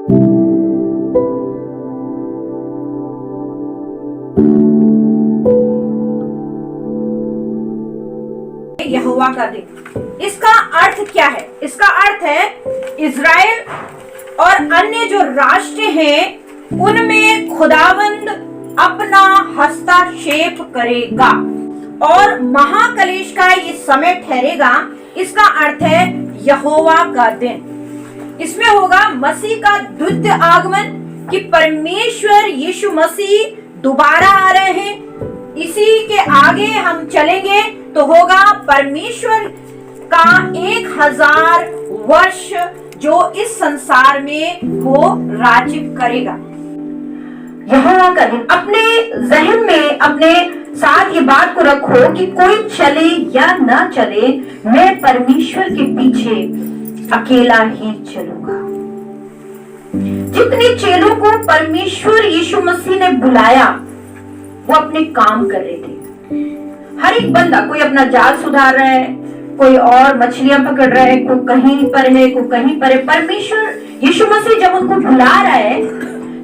यहोवा का दिन, इसका अर्थ क्या है? इसका अर्थ है इज़राइल और अन्य जो राष्ट्र हैं उनमें खुदावंद अपना हस्तक्षेप करेगा और महाक्लेश का ये समय ठहरेगा। इसका अर्थ है यहोवा का दिन। इसमें होगा मसीह का द्वितीय आगमन, कि परमेश्वर यीशु मसीह दोबारा आ रहे हैं। इसी के आगे हम चलेंगे तो होगा परमेश्वर का 1000 वर्ष जो इस संसार में वो राज्य करेगा। यहोवा का दिन, अपने जहन में अपने साथ ये बात को रखो कि कोई चले या ना चले, मैं परमेश्वर के पीछे अकेला ही चलूंगा। जितने चेलों को परमेश्वर यीशु मसीह ने बुलाया वो अपने काम कर रहे थे। हर एक बंदा, कोई अपना जाल सुधार रहा है, कोई और मछलियां पकड़ रहा है, कोई कहीं पर है, कोई कहीं पर है। परमेश्वर यीशु मसीह जब उनको बुला रहा है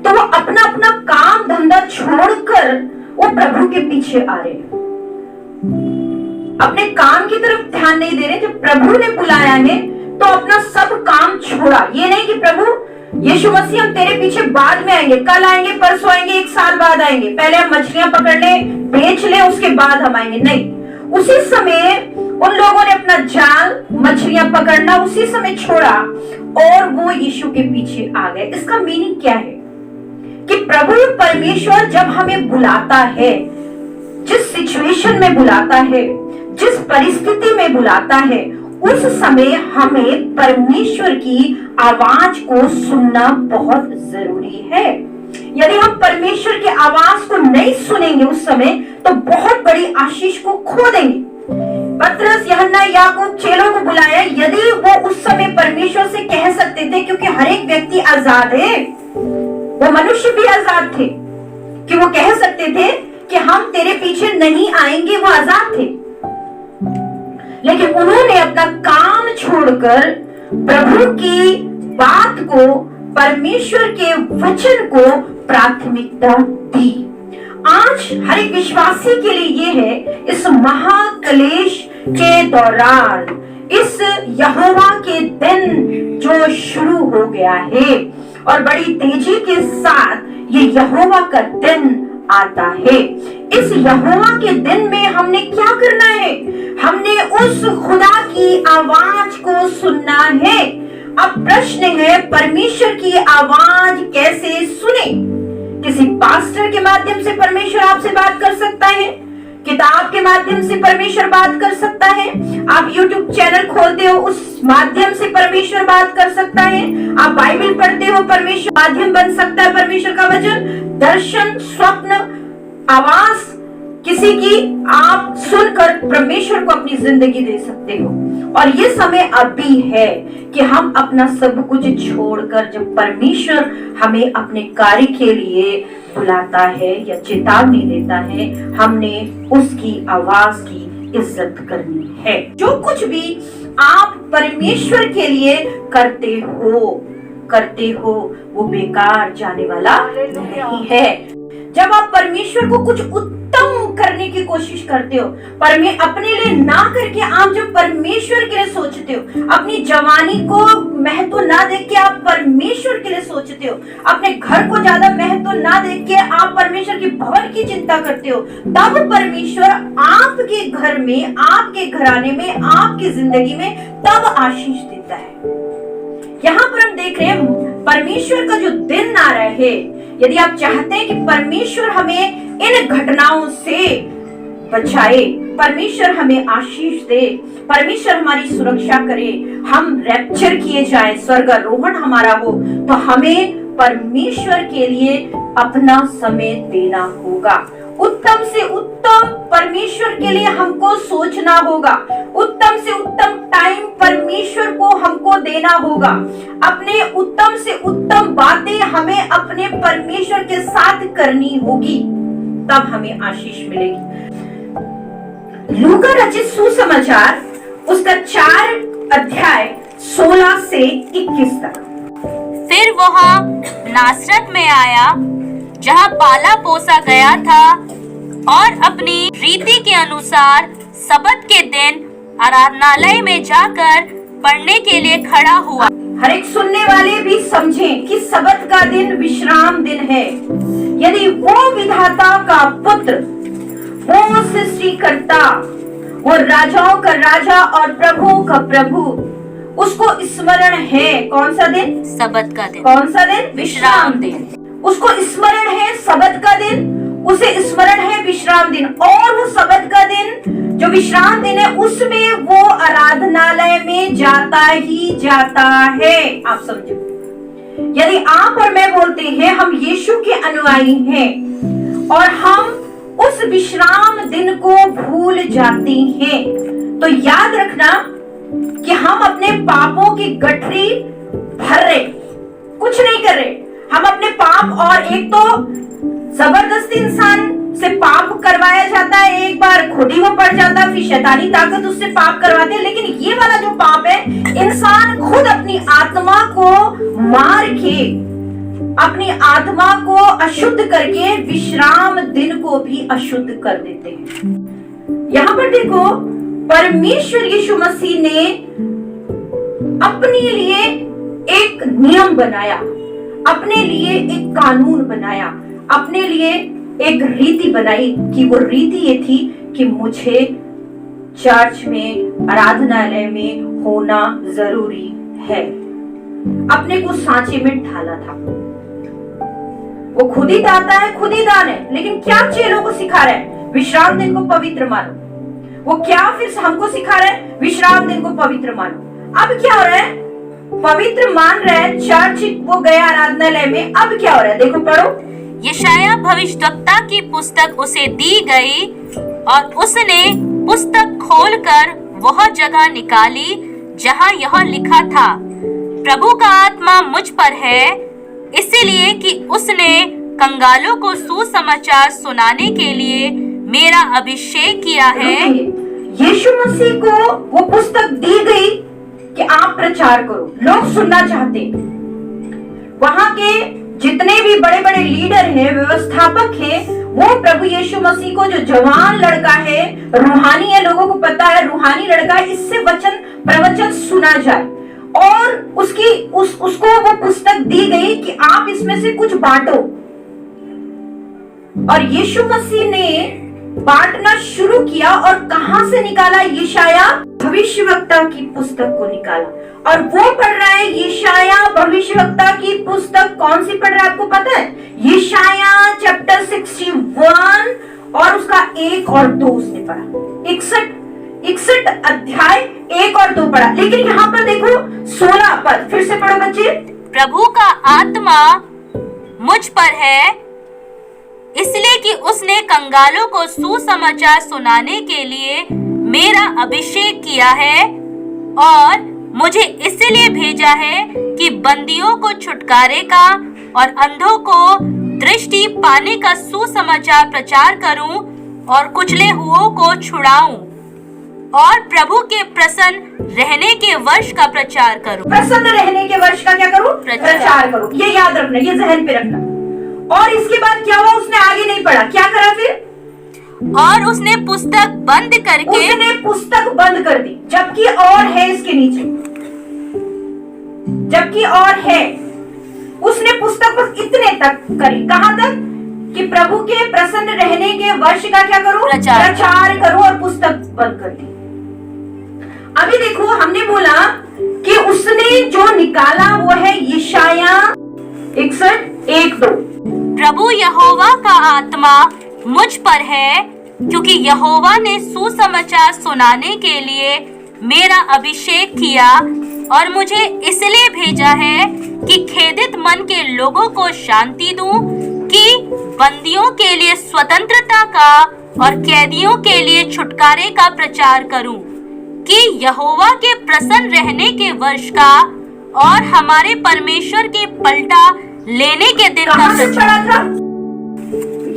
तो वो अपना अपना काम धंधा छोड़कर वो प्रभु के पीछे आ रहे हैं। अपने काम की तरफ ध्यान नहीं दे रहे। जब प्रभु ने बुलाया है तो अपना सब काम छोड़ा। ये नहीं कि प्रभु यीशु मसीह हम तेरे पीछे बाद में आएंगे, कल आएंगे, परसों आएंगे, 1 साल बाद आएंगे, पहले हम मछलियां पकड़ ले, बेच ले, उसके बाद हम आएंगे। नहीं, उसी समय उन लोगों ने अपना जाल, मछलियां पकड़ना उसी समय छोड़ा और वो यीशु के पीछे आ गए। इसका मीनिंग क्या है कि प्रभु परमेश्वर जब हमें बुलाता है, जिस सिचुएशन में बुलाता है, जिस परिस्थिति में बुलाता है, उस समय हमें परमेश्वर की आवाज को सुनना बहुत जरूरी है। यदि हम परमेश्वर की आवाज को नहीं सुनेंगे उस समय तो बहुत बड़ी आशीष को खो देंगे। पतरस, यूहन्ना, याकूब चेलों को बुलाया। यदि वो उस समय परमेश्वर से कह सकते थे, क्योंकि हर एक व्यक्ति आजाद है, वो मनुष्य भी आजाद थे कि वो कह सकते थे कि हम तेरे पीछे नहीं आएंगे, वो आजाद थे। लेकिन उन्होंने अपना काम छोड़कर प्रभु की बात को, परमेश्वर के वचन को प्राथमिकता दी। आज हर एक विश्वासी के लिए ये है, इस महाक्लेश के दौरान, इस यहोवा के दिन जो शुरू हो गया है और बड़ी तेजी के साथ ये यहोवा का दिन आता है। इस यहोवा के दिन में हमने क्या करना है? हमने उस खुदा की आवाज को सुनना है। अब प्रश्न है, परमेश्वर की आवाज कैसे सुने? किसी पास्टर के माध्यम से परमेश्वर आपसे बात कर सकता है, किताब के माध्यम से परमेश्वर बात कर सकता है, आप YouTube चैनल खोलते हो उस माध्यम से परमेश्वर बात कर सकता है, आप बाइबल पढ़ते हो, परमेश्वर माध्यम बन सकता है परमेश्वर का वचन, दर्शन, स्वप्न, आवाज किसी की आप सुनकर परमेश्वर को अपनी जिंदगी दे सकते हो। और ये समय अभी है कि हम अपना सब कुछ छोड़कर, जब परमेश्वर हमें अपने कार्य के लिए बुलाता है या चेतावनी देता है, हमने उसकी आवाज की इज्जत करनी है। जो कुछ भी आप परमेश्वर के लिए करते हो वो बेकार जाने वाला नहीं है। जब आप परमेश्वर को कुछ उत्तम करने की कोशिश करते हो, अपने लिए ना करके आप जब परमेश्वर के लिए सोचते हो, अपनी जवानी को महत्व ना देख के आप परमेश्वर के लिए सोचते हो, अपने घर को ज्यादा महत्व ना देख के आप परमेश्वर की भवन की चिंता करते हो, तब परमेश्वर आपके घर में, आपके घराने में, आपकी जिंदगी में तब आशीष देता है। यहाँ पर हम देख रहे हैं परमेश्वर का जो दिन आ रहा है। यदि आप चाहते हैं कि परमेश्वर हमें इन घटनाओं से बचाए, परमेश्वर हमें आशीष दे, परमेश्वर हमारी सुरक्षा करे, हम रैप्चर किए जाए, स्वर्गारोहण हमारा हो, तो हमें परमेश्वर के लिए अपना समय देना होगा। उत्तम से उत्तम परमेश्वर के लिए हमको सोचना होगा। उत्तम से उत्तम टाइम परमेश्वर को हमको देना होगा। अपने उत्तम से उत्तम बातें हमें अपने परमेश्वर के साथ करनी होगी, तब हमें आशीष मिलेगी। लूका रचित सुसमाचार उसका 4 अध्याय 16 से 21 तक। फिर वह नासरत में आया, जहाँ पाला पोसा गया था, और अपनी रीति के अनुसार सबत के दिन आराधनालय में जाकर पढ़ने के लिए खड़ा हुआ। हर एक सुनने वाले भी समझें कि सबत का दिन विश्राम दिन है। यदि वो विधाता का पुत्र, वो सृष्टिकर्ता, वो राजाओं का राजा और प्रभुओं का प्रभु, उसको स्मरण है कौन सा दिन? सबत का दिन। कौन सा दिन? विश्राम दिन। उसको स्मरण है सबत का दिन, उसे स्मरण है विश्राम दिन। और वो सबत का दिन जो विश्राम दिन है, उसमें वो आराधनालय में जाता ही जाता है। आप समझो, यदि आप और मैं बोलते हैं हम यीशु के अनुयायी हैं और हम उस विश्राम दिन को भूल जाते हैं, तो याद रखना कि हम अपने पापों की गठरी भर रहे, कुछ नहीं कर रहे। हम अपने पाप, और एक तो जबरदस्ती इंसान से पाप करवाया जाता है, एक बार खुद ही वो पड़ जाता है, फिर शैतानी ताकत उससे पाप करवाते हैं। लेकिन ये वाला जो पाप है, इंसान खुद अपनी आत्मा को मार के, अपनी आत्मा को अशुद्ध करके विश्राम दिन को भी अशुद्ध कर देते हैं। यहाँ पर देखो, परमेश्वर यीशु मसीह ने अपने लिए एक नियम बनाया, अपने लिए एक कानून बनाया, अपने लिए एक रीति बनाई, कि वो रीति ये थी कि मुझे चर्च में, आराधनालय में होना जरूरी है। अपने को सांचे में ढाला था। वो खुद ही दाता है, खुद ही दान है, लेकिन क्या चेलों को सिखा रहा है? विश्राम दिन को पवित्र मानो। वो क्या फिर हमको सिखा रहा है? विश्राम दिन को पवित्र मानो। अब क्या हो रहा है? पवित्र मान रहा है, चर्च वो गया आराधनालय में। अब क्या हो रहा है? देखो, पढ़ो। यशायाह भविष्यद्वक्ता की पुस्तक उसे दी गई और उसने पुस्तक खोलकर वह जगह निकाली जहां यह लिखा था, प्रभु का आत्मा मुझ पर है, इसलिए कि उसने कंगालों को सुसमाचार सुनाने के लिए मेरा अभिषेक किया है। यीशु मसीह को वो पुस्तक दी गई कि आप प्रचार करो। लोग सुनना चाहते, वहां के जितने भी बड़े बड़े लीडर हैं, व्यवस्थापक हैं, वो प्रभु यीशु मसीह को, जो जवान लड़का है, रूहानी है, लोगों को पता है रूहानी लड़का है, इससे वचन प्रवचन सुना जाए। और उसको वो पुस्तक दी गई कि आप इसमें से कुछ बांटो। और यीशु मसीह ने बांटना शुरू किया, और कहां से निकाला? यशायाह भविष्यवक्ता की पुस्तक को निकाला। और वो पढ़ रहा है यशायाह भविष्यवक्ता की पुस्तक। कौन सी पढ़ रहा है आपको पता है? यशायाह चैप्टर 61 और उसका 1 और 2 उसने पढ़ा। 61 अध्याय 1 और 2 पढ़ा। लेकिन यहाँ पर देखो 16 पद, फिर से पढ़ो बच्चे। प्रभु का आत्मा मुझ पर है, इसलिए कि उसने कंगालों को सुसमाचार सुनाने के लिए मेरा अभिषेक किया है, और मुझे इसलिए भेजा है कि बंदियों को छुटकारे का और अंधों को दृष्टि पाने का सुसमाचार प्रचार करूं, और कुचले हुओं को छुड़ाऊं, और प्रभु के प्रसन्न रहने के वर्ष का प्रचार करूं। प्रसन्न रहने के वर्ष का क्या करूं? प्रचार करूं। ये याद रखना, ये जहन पे रखना। और इसके बाद क्या हुआ? उसने आगे नहीं पढ़ा, क्या करा फिर? और उसने पुस्तक बंद करके, उसने पुस्तक बंद कर दी। जबकि और है इसके नीचे, जबकि और है। उसने पुस्तक बस इतने तक करी। कहां तक? कि प्रभु के प्रसन्न रहने के वर्ष का क्या करूं? प्रचार करूं, और पुस्तक बंद कर दी। अभी देखो, हमने बोला कि उसने जो निकाला वो है यशायाह 61:1-2। प्रभु यहोवा का आत्मा मुझ पर है, क्योंकि यहोवा ने सुसमाचार सुनाने के लिए मेरा अभिषेक किया, और मुझे इसलिए भेजा है कि खेदित मन के लोगों को शांति दूं, कि बंदियों के लिए स्वतंत्रता का और कैदियों के लिए छुटकारे का प्रचार करूं, कि यहोवा के प्रसन्न रहने के वर्ष का और हमारे परमेश्वर के पलटा लेने के दिन का प्रचार था।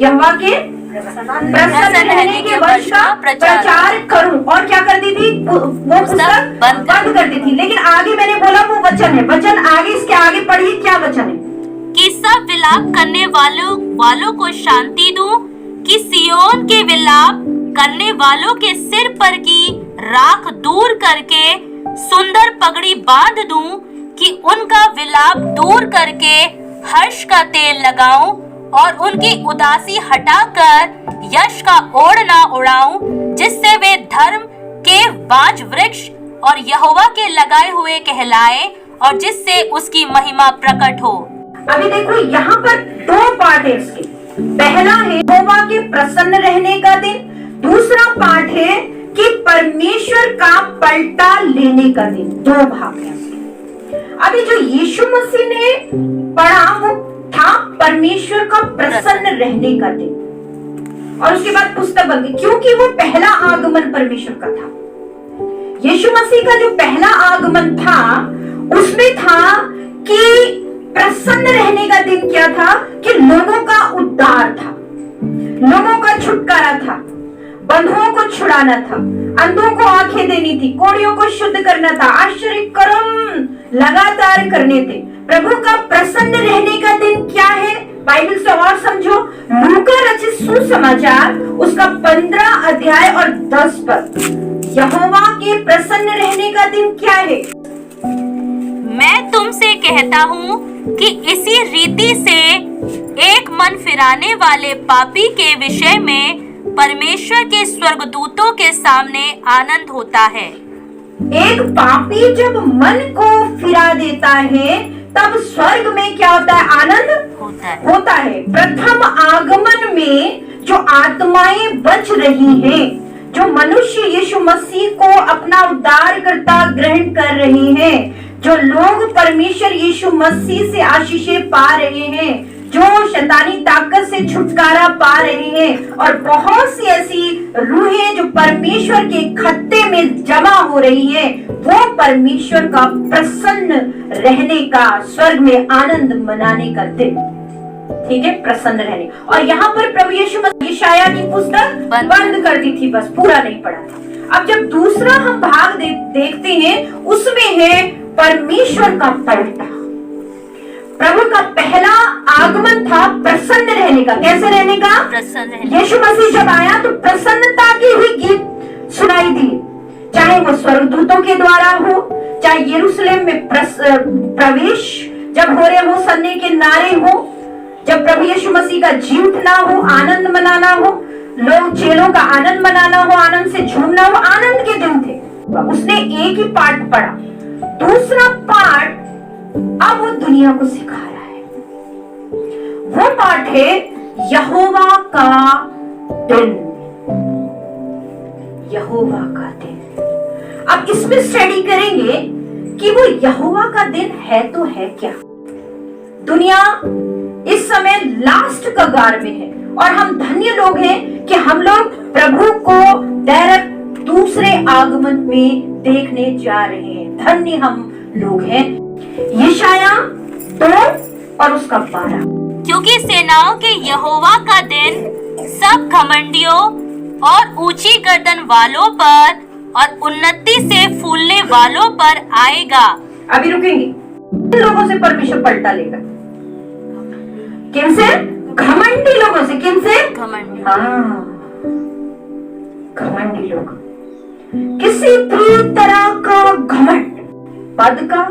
यहोवा के प्रसन्न रहने के वर्ष का प्रचार करूं, और क्या कर दी थी? वो पुस्तक बंद कर दी थी। लेकिन आगे मैंने बोला वो वचन है, वचन आगे, इसके आगे पढ़िए क्या वचन है? कि सब विलाप करने वालों को शांति दूं, कि सियोन के विलाप करने वालों के सिर पर की राख दूर करके सुंदर पगड़ी बांध दूं, कि उनका विलाप दूर करके हर्ष का तेल लगाऊं और उनकी उदासी हटाकर यश का ओढ़ना उड़ाऊं, जिससे वे धर्म के बाज वृक्ष और यहोवा के लगाए हुए कहलाए और जिससे उसकी महिमा प्रकट हो। अभी देखो यहाँ पर दो पार्ट है इसके। पहला है यहोवा के प्रसन्न रहने का दिन, दूसरा पार्ट है कि परमेश्वर का पलटा लेने का दिन। दो भाग है इसके। अभी जो यीशु मसीह ने पढ़ा वो था परमेश्वर का प्रसन्न रहने का दिन, और उसके बाद पुस्तक बन गई, क्योंकि वो पहला आगमन परमेश्वर का था। यीशु मसीह का जो पहला आगमन था उसमें था कि प्रसन्न रहने का दिन क्या था, कि लोगों का उद्धार था, लोगों का छुटकारा था, बंधुओं को छुड़ाना था, अंधों को आंखें देनी थी, कोढ़ियों को शुद्ध करना था, आश्चर्य कर्म लगातार करने थे। प्रभु का प्रसन्न रहने का दिन क्या है, बाइबल से और समझो। लूका रचित सुसमाचार उसका 15 अध्याय और 10 पद। यहोवा के प्रसन्न रहने का दिन क्या है? मैं तुमसे कहता हूँ कि इसी रीति से एक मन फिराने वाले पापी के विषय में परमेश्वर के स्वर्गदूतों के सामने आनंद होता है। एक पापी जब मन को फिरा देता है तब स्वर्ग में क्या होता है? आनंद होता है। प्रथम आगमन में जो आत्माएं बच रही हैं, जो मनुष्य यीशु मसीह को अपना उद्धारकर्ता ग्रहण कर रहे हैं, जो लोग परमेश्वर यीशु मसीह से आशीषें पा रहे हैं, जो शैतानी ताकत से छुटकारा पा रहे हैं, और बहुत सी ऐसी रूहें जो परमेश्वर के खत्ते में जमा हो रही है, वो परमेश्वर का प्रसन्न रहने का, स्वर्ग में आनंद मनाने का दिन। ठीक है, प्रसन्न रहने। और यहाँ पर प्रभु यीशु मसीह यशायाह की पुस्तक बंद कर दी थी, बस पूरा नहीं पढ़ा था। अब जब दूसरा हम भाग देखते हैं, उसमें है परमेश्वर का पलटा। प्रभु का पहला आगमन था प्रसन्न रहने का। कैसे रहने का? प्रसन्न रहने। यीशु मसीह जब आया तो प्रसन्नता की ही गीत सुनाई दी, चाहे वो स्वर्गदूतों के द्वारा हो, चाहे यरूशलेम में प्रवेश जब हो रहे हो, सन्ने के नारे हो, जब प्रभु यीशु मसीह का जी उठना हो, आनंद मनाना हो, लोग चेलों का आनंद मनाना हो, आनंद से झूमना हो, आनंद के दिन थे। उसने एक ही पार्ट पढ़ा। दूसरा पार्ट अब वो दुनिया को सिखा रहा है। वो पार्ट है यहोवा का दिन। यहोवा का दिन। अब इसमें स्टडी करेंगे कि वो यहोवा का दिन है तो है क्या। दुनिया इस समय लास्ट कगार में है, और हम धन्य लोग हैं कि हम लोग प्रभु को डायरेक्ट दूसरे आगमन में देखने जा रहे हैं। धन्य हम लोग हैं। यशायाह 2 और उसका 12। क्योंकि सेनाओं के यहोवा का दिन सब घमंडियों और ऊंची गर्दन वालों पर और उन्नति से फूलने वालों पर आएगा। अभी रुकेंगे। किन लोगों से परमेश्वर पलटा लेगा? किनसे? घमंडी लोगों से। किनसे? घमंडी। हाँ, घमंडी लोग। किसी भी तरह का घमंड, पद का,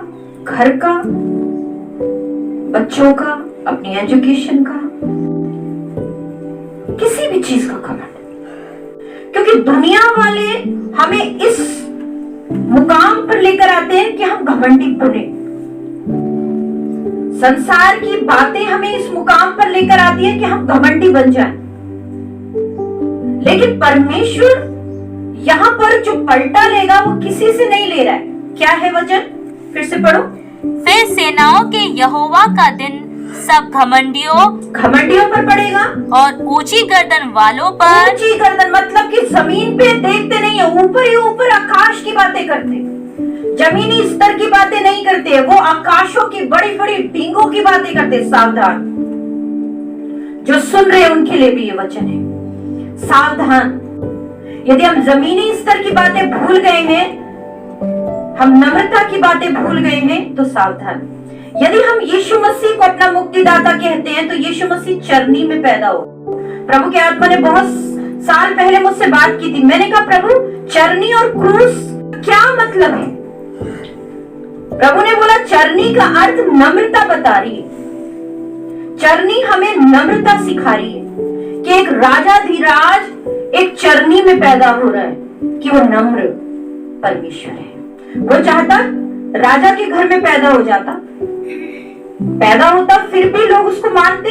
घर का, बच्चों का, अपनी एजुकेशन का, किसी भी चीज का घमंड। क्योंकि दुनिया वाले हमें इस मुकाम पर लेकर आते हैं कि हम घमंडी बने। संसार की बातें हमें इस मुकाम पर लेकर आती है कि हम घमंडी बन जाएं। लेकिन परमेश्वर यहाँ पर जो पलटा लेगा वो किसी से नहीं ले रहा है। क्या है वचन? फिर से पढ़ो। फिर सेनाओं के यहोवा का दिन सब घमंडियों पर पड़ेगा, और ऊंची गर्दन वालों पर। ऊंची गर्दन मतलब कि जमीन पे देखते नहीं है, ऊपर ही ऊपर आकाश की बातें करते, जमीनी स्तर की बातें नहीं करते, वो आकाशों की बड़ी बड़ी डींगों की बातें करते। सावधान, जो सुन रहे हैं उनके लिए भी ये वचन है। सावधान, यदि हम जमीनी स्तर की बातें भूल गए हैं, हम नम्रता की बातें भूल गए हैं, तो सावधान। यदि हम यीशु मसीह को अपना मुक्तिदाता कहते हैं तो यीशु मसीह चरनी में पैदा हो। प्रभु के आत्मा ने बहुत साल पहले मुझसे बात की थी। मैंने कहा प्रभु चरनी और क्रूस क्या मतलब है? प्रभु ने बोला चरनी का अर्थ नम्रता बता रही है। चरनी हमें नम्रता सिखा रही है कि एक राजाधिराज एक चरनी में पैदा हो रहा है, कि वो नम्र परमेश्वर है। वो चाहता राजा के घर में पैदा हो जाता, पैदा होता, फिर भी लोग उसको मानते।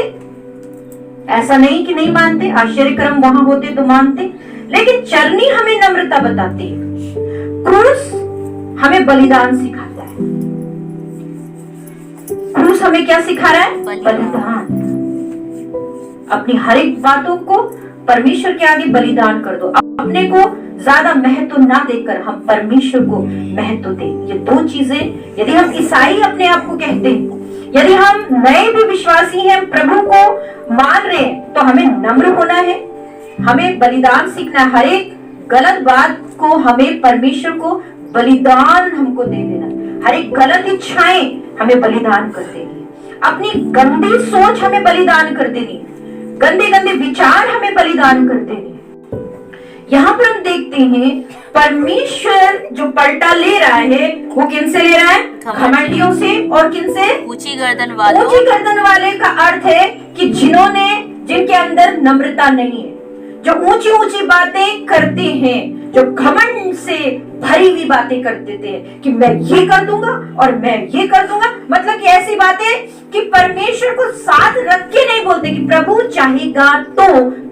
ऐसा नहीं कि नहीं मानते, आश्चर्यक्रम वहां होते तो मानते, लेकिन चरनी हमें नम्रता बताती है। क्रूस हमें बलिदान सिखाता है। क्रूस हमें क्या सिखा रहा है? बलिदान। अपनी हर एक बातों को परमेश्वर के आगे बलिदान कर दो। अपने को ज्यादा महत्व ना देकर हम परमेश्वर को महत्व दें। ये दो चीजें, यदि हम ईसाई अपने आप को कहते हैं, यदि हम नए भी विश्वासी हैं, प्रभु को मान रहे हैं, तो हमें नम्र होना है, हमें बलिदान सीखना है। हर एक गलत बात को हमें परमेश्वर को बलिदान हमको दे देना। हर एक गलत इच्छाएं हमें बलिदान कर देनी, अपनी गंदी सोच हमें बलिदान कर देनी, गंदे गंदे विचार हमें बलिदान कर देने। यहाँ पर हम देखते हैं परमेश्वर जो पलटा ले रहा है वो किन से ले रहा है? घमंडियों से। और किन से? ऊंची गर्दन वालों। ऊंची गर्दन वाले का अर्थ है कि जिनके अंदर नम्रता नहीं है, जो ऊंची ऊंची बातें करते हैं, जो घमंड से भरी हुई बातें करते थे कि मैं ये कर दूंगा और मैं ये कर दूंगा। मतलब कि ऐसी बातें कि परमेश्वर को साथ रख के नहीं बोलते कि प्रभु चाहेगा तो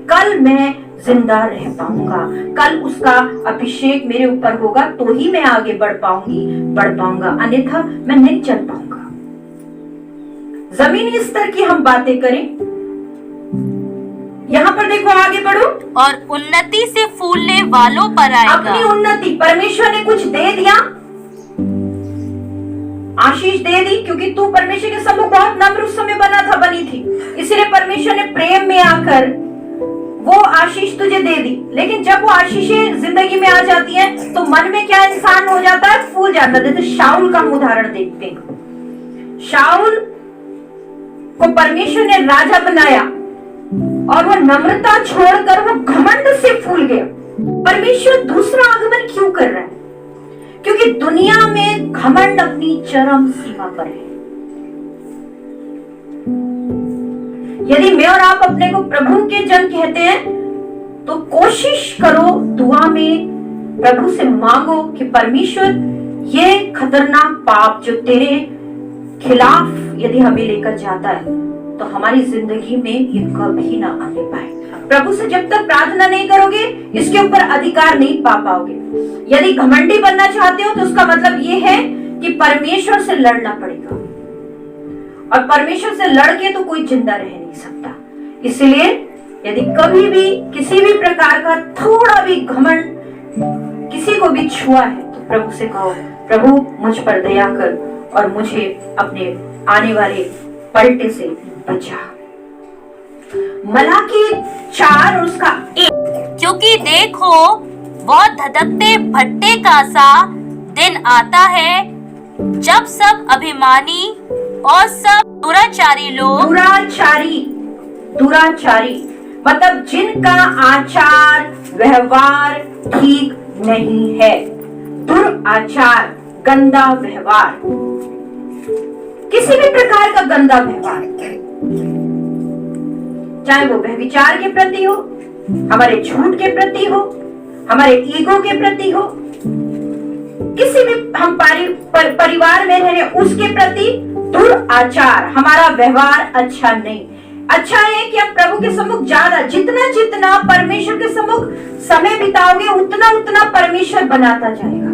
कल मैं जिंदा रह पाऊंगा, कल उसका अभिषेक मेरे ऊपर होगा तो ही मैं आगे बढ़ पाऊंगा, अन्यथा मैं नहीं चल पाऊंगा। जमीनी स्तर की हम बातें करें। यहाँ पर देखो, आगे बढ़ो। और उन्नति से फूलने वालों पर आएगा। अपनी उन्नति, परमेश्वर ने कुछ दे दिया, आशीष दे दी, क्योंकि तू परमेश्वर के सम्मुख बहुत नम्र उस समय बनी थी, इसलिए परमेश्वर ने प्रेम में आकर वो आशीष तुझे दे दी। लेकिन जब वो आशीषें जिंदगी में आ जाती हैं तो मन में क्या इंसान हो जाता है? फूल जाता है। जैसे शाऊल का हम उदाहरण देखते हैं। शाऊल को परमेश्वर ने राजा बनाया और वो नम्रता छोड़कर वो घमंड से फूल गया। परमेश्वर दूसरा आगमन क्यों कर रहा है? क्योंकि दुनिया में घमंड अपनी चरम सीमा पर है। यदि मैं और आप अपने को प्रभु के जन कहते हैं तो कोशिश करो, दुआ में प्रभु से मांगो कि परमेश्वर ये खतरनाक पाप जो तेरे खिलाफ यदि हमें लेकर जाता है तो हमारी जिंदगी में ये कभी ना आने पाए। प्रभु से जब तक प्रार्थना नहीं करोगे इसके ऊपर अधिकार नहीं पा पाओगे। यदि घमंडी बनना चाहते हो तो उसका मतलब ये है कि परमेश्वर से लड़ना पड़ेगा, और परमेश्वर से लड़के तो कोई जिंदा रह नहीं सकता। इसलिए यदि कभी भी किसी भी प्रकार का थोड़ा भी घमंड किसी को भी छुआ है तो प्रभु से कहो, प्रभु मुझ पर दया कर और मुझे अपने आने वाले पलटे से बचा। मलाकी 4 और उसका 1। क्योंकि देखो वो धधकते भट्टे का सा दिन आता है जब सब अभिमानी और सब दुराचारी लोग, दुराचारी मतलब जिनका आचार व्यवहार ठीक नहीं है, दुराचार गंदा व्यवहार, किसी भी प्रकार का गंदा व्यवहार, चाहे वो व्यभिचार के प्रति हो, हमारे झूठ के प्रति हो, हमारे ईगो के प्रति हो, किसी भी हम परिवार में रह रहे उसके प्रति दुराचार, हमारा व्यवहार अच्छा नहीं। अच्छा है कि आप प्रभु के सम्मुख ज्यादा जितना परमेश्वर के सम्मुख समय बिताओगे उतना परमेश्वर बनाता जाएगा।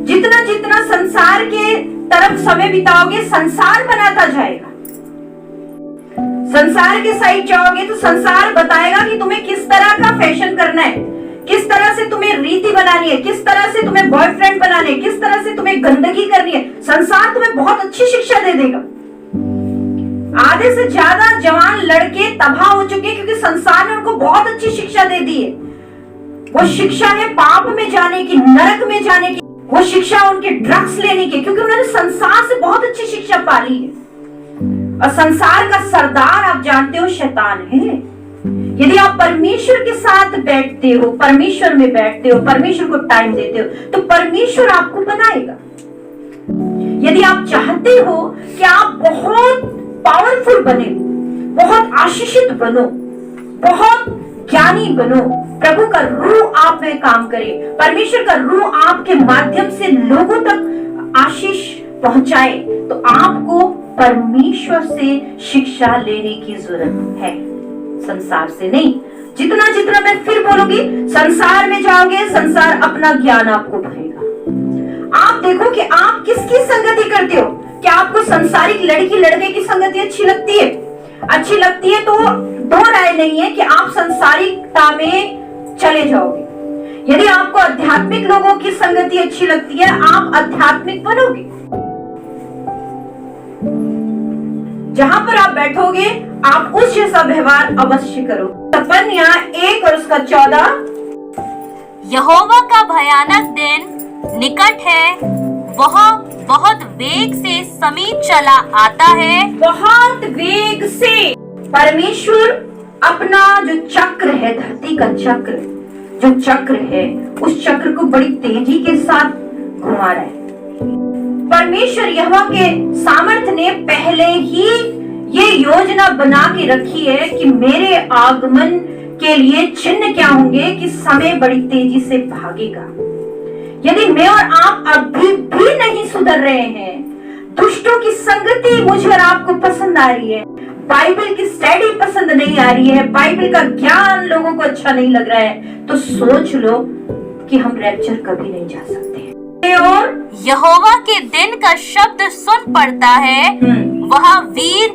जितना संसार के तरफ समय बिताओगे संसार बनाता जाएगा। संसार के साइड जाओगे तो संसार बताएगा कि तुम्हें किस तरह का फैशन करना है, किस तरह से तुम्हें रीति बनानी है, किस तरह से तुम्हें बॉयफ्रेंड बनाने, किस तरह से तुम्हें गंदगी करनी है। संसार तुम्हें बहुत अच्छी शिक्षा दे देगा। आधे से ज्यादा जवान लड़के तबाह हो चुके क्योंकि संसार ने उनको बहुत अच्छी शिक्षा दे दी है। वो शिक्षा है पाप में जाने की, नरक में जाने की। वो शिक्षा उनके ड्रग्स लेने की, क्योंकि उन्होंने संसार से बहुत अच्छी शिक्षा पाली है। और संसार का सरदार आप जानते हो शैतान है। यदि आप परमेश्वर के साथ बैठते हो, परमेश्वर में बैठते हो, परमेश्वर को टाइम देते हो, तो परमेश्वर आपको बनाएगा। यदि आप चाहते हो कि आप बहुत पावरफुल बने, बहुत आशीषित बनो, बहुत ज्ञानी बनो, प्रभु का रूह आप में काम करे, परमेश्वर का रूह आपके माध्यम से लोगों तक आशीष पहुंचाए, तो आपको परमेश्वर से शिक्षा लेने की जरूरत है, संसार से नहीं। जितना जितना मैं फिर बोलूंगी, संसार में जाओगे, संसार अपना ज्ञान आपको भरेगा। आप देखो कि आप किसकी संगति करते हो। क्या आपको संसारिक लड़की लड़के की संगति अच्छी लगती है? अच्छी लगती है तो दो राय नहीं है कि आप संसारिकता में चले जाओगे। यदि आपको आध्यात्मिक लोगों की संगति अच्छी लगती है, आप आध्यात्मिक बनोगे। जहां पर आप बैठोगे, आप उस जैसा व्यवहार अवश्य करो। तपन्या 1 और उसका 14। यहोवा का भयानक दिन निकट है, वह बहुत वेग से समीप चला आता है। बहुत वेग से परमेश्वर अपना जो चक्र है, धरती का चक्र, जो चक्र है, उस चक्र को बड़ी तेजी के साथ घुमा रहा है। परमेश्वर यहोवा के सामर्थ्य ने पहले ही ये योजना बना के रखी है कि मेरे आगमन के लिए चिन्ह क्या होंगे, कि समय बड़ी तेजी से भागेगा। यदि मैं और आप अभी भी नहीं सुधर रहे हैं, दुष्टों की संगति मुझे और आपको पसंद आ रही है, बाइबल की स्टडी पसंद नहीं आ रही है, बाइबल का ज्ञान लोगों को अच्छा नहीं लग रहा है, तो सोच लो कि हम रैप्चर कभी नहीं जा सकते। और यहोवा के दिन का शब्द सुन पड़ता है, वह वीर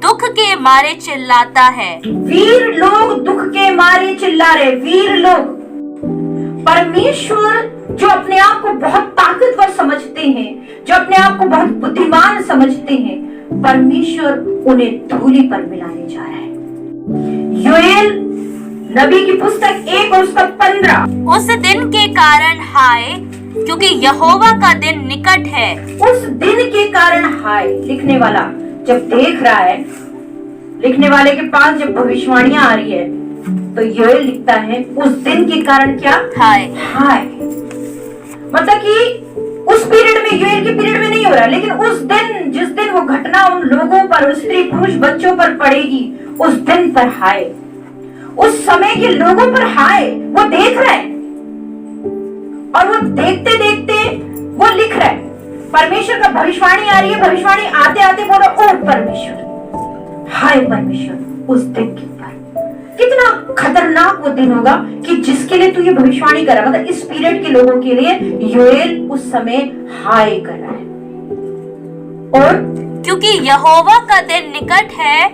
दुख के मारे चिल्लाता है। वीर लोग दुख के मारे चिल्ला रहे, वीर लोग। परमेश्वर जो अपने आप को बहुत ताकतवर समझते हैं, जो अपने आप को बहुत बुद्धिमान समझते हैं, परमेश्वर उन्हें धूली पर मिलाने जा रहा है। योएल नबी की पुस्तक 1 और उसका 15। उस दिन के कारण हाय, क्योंकि यहोवा का दिन निकट है। उस दिन के कारण हाय, लिखने वाला जब देख रहा है, लिखने वाले के पास जब भविष्यवाणियां आ रही है, तो योएल लिखता है उस दिन के कारण क्या? हाय। हाय मतलब कि उस पीरियड में, योएल के पीरियड में नहीं हो रहा, लेकिन उस दिन, जिस दिन वो घटना उन लोगों पर, उस स्त्री पुरुष बच्चों पर पड़ेगी, उस दिन पर हाय, उस समय के लोगों पर हाय। वो देख रहा है और वो देखते देखते वो लिख रहा है। परमेश्वर का भविष्यवाणी आ रही है, भविष्यवाणी आते आते बोलो ओ परमेश्वर, हाय परमेश्वर उस दिन के ऊपर। कितना खतरनाक वो दिन होगा कि जिसके लिए तू ये भविष्यवाणी कर रहा है, मतलब इस पीरियड के लोगों के लिए योएल उस समय हाय कर रहा है। और क्योंकि यहोवा का दिन निकट है,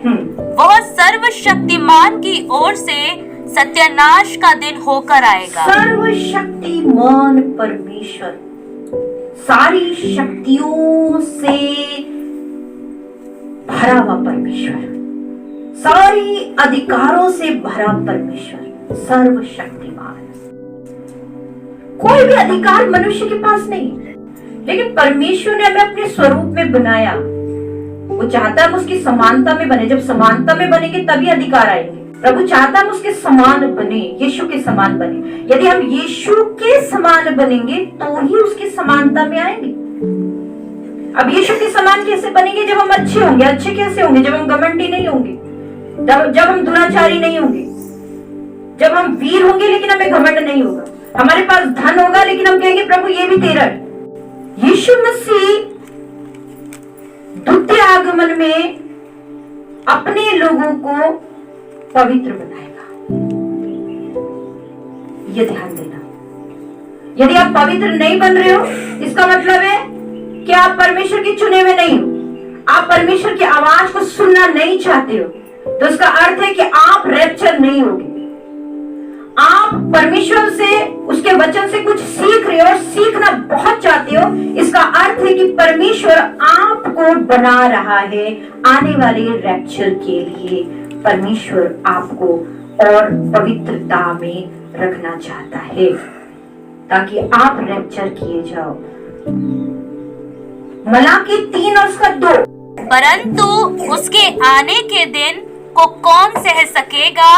वह सर्वशक्तिमान की ओर से सत्यानाश का दिन होकर आएगा। सर्वशक्तिमान परमेश्वर, सारी शक्तियों से भरा हुआ परमेश्वर, सारी अधिकारों से भरा परमेश्वर, सर्वशक्तिमान। कोई भी अधिकार मनुष्य के पास नहीं, लेकिन परमेश्वर ने हमें अपने स्वरूप में बनाया। वो चाहता है हम उसकी समानता में बने। जब समानता में बनेंगे तभी अधिकार आएंगे। प्रभु चाहता है हम उसके समान बने, यीशु के समान बने। यदि हम यीशु के समान बनेंगे तो ही उसकी समानता में आएंगे। अब यीशु के समान कैसे बनेंगे? जब हम अच्छे होंगे। अच्छे कैसे होंगे? जब हम घमंडी नहीं होंगे, जब हम दुराचारी नहीं होंगे, जब हम वीर होंगे लेकिन हमें घमंड नहीं होगा, हमारे पास धन होगा लेकिन हम कहेंगे प्रभु ये भी तेरा है। यीशु मसीह द्वितीय आगमन में अपने लोगों को पवित्र बनाएगा। ये ध्यान देना। यदि आप पवित्र नहीं बन रहे हो, इसका मतलब है कि आप परमेश्वर के चुने हुए नहीं हो, आप परमेश्वर की आवाज को सुनना नहीं चाहते हो, तो इसका अर्थ है कि आप रैप्चर नहीं होगे। आप परमेश्वर से, उसके वचन से कुछ सीख रहे हो और सीखना बहुत चाहते हो, इसका अर्थ है कि परमेश्वर आपको बना रहा है आने वाले रैप्चर के लिए। परमेश्वर आपको और पवित्रता में रखना चाहता है। ताकि आप रैप्चर किए जाओ। मलाकी 3 और उसका 2। परंतु उसके आने के दिन को कौन सह सकेगा,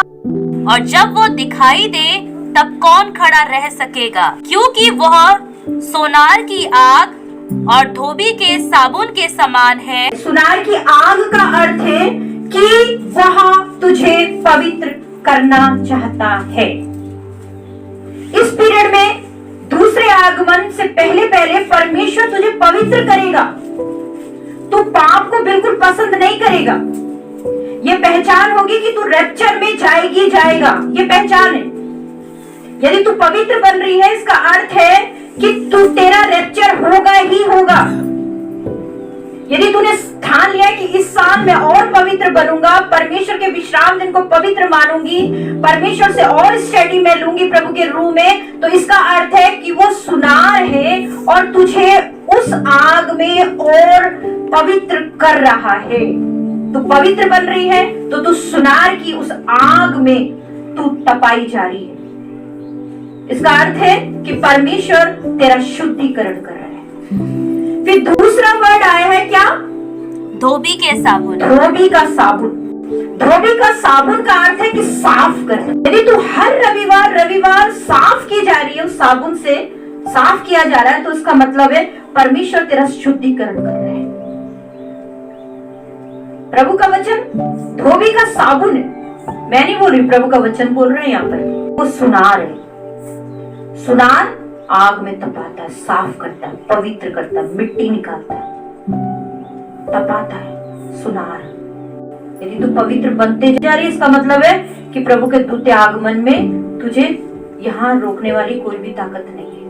और जब वो दिखाई दे तब कौन खड़ा रह सकेगा? क्योंकि वह सोनार की आग और धोबी के साबुन के समान है। सुनार की आग का अर्थ है कि वह तुझे पवित्र करना चाहता है। इस पीरियड में दूसरे आगमन से पहले पहले परमेश्वर तुझे पवित्र करेगा। तू पाप को बिल्कुल पसंद नहीं करेगा। ये पहचान होगी कि तू रैप्चर में जाएगा। ये पहचान है। यदि तू पवित्र बन रही है, इसका अर्थ है कि तू तेरा रैप्चर होगा ही होगा। यदि तूने ठान लिया कि इस साल मैं और पवित्र बनूंगा, परमेश्वर के विश्राम दिन को पवित्र मानूंगी, परमेश्वर से और स्टडी में लूंगी प्रभु के रूह में, तो इसका अर्थ है कि वो सुनार है और तुझे उस आग में और पवित्र कर रहा है। तू पवित्र बन रही है तो तू सुनार की उस आग में तू तपाई जा रही है। इसका अर्थ है कि परमेश्वर तेरा शुद्धिकरण कर रहा है। फिर दूसरा वर्ड आया है क्या? धोबी के साबुन। धोबी का साबुन। धोबी का साबुन का अर्थ है कि साफ करना। यदि तू हर रविवार साफ की जा रही है, उस साबुन से साफ किया जा रहा है, तो इसका मतलब है परमेश्वर तेरा शुद्धिकरण कर रहे हैं। प्रभु का वचन धोबी का साबुन है। मैं नहीं बोल रही, प्रभु का वचन बोल रहे हैं यहाँ पर। वो सुनार है। सुनार आग में तपाता है, साफ करता है, पवित्र करता है, मिट्टी निकालता है, तपाता है। सुनार। यदि तू पवित्र बनते जा रही है, इसका मतलब है कि प्रभु के द्वितीय आगमन में तुझे यहाँ रोकने वाली कोई भी ताकत नहीं है।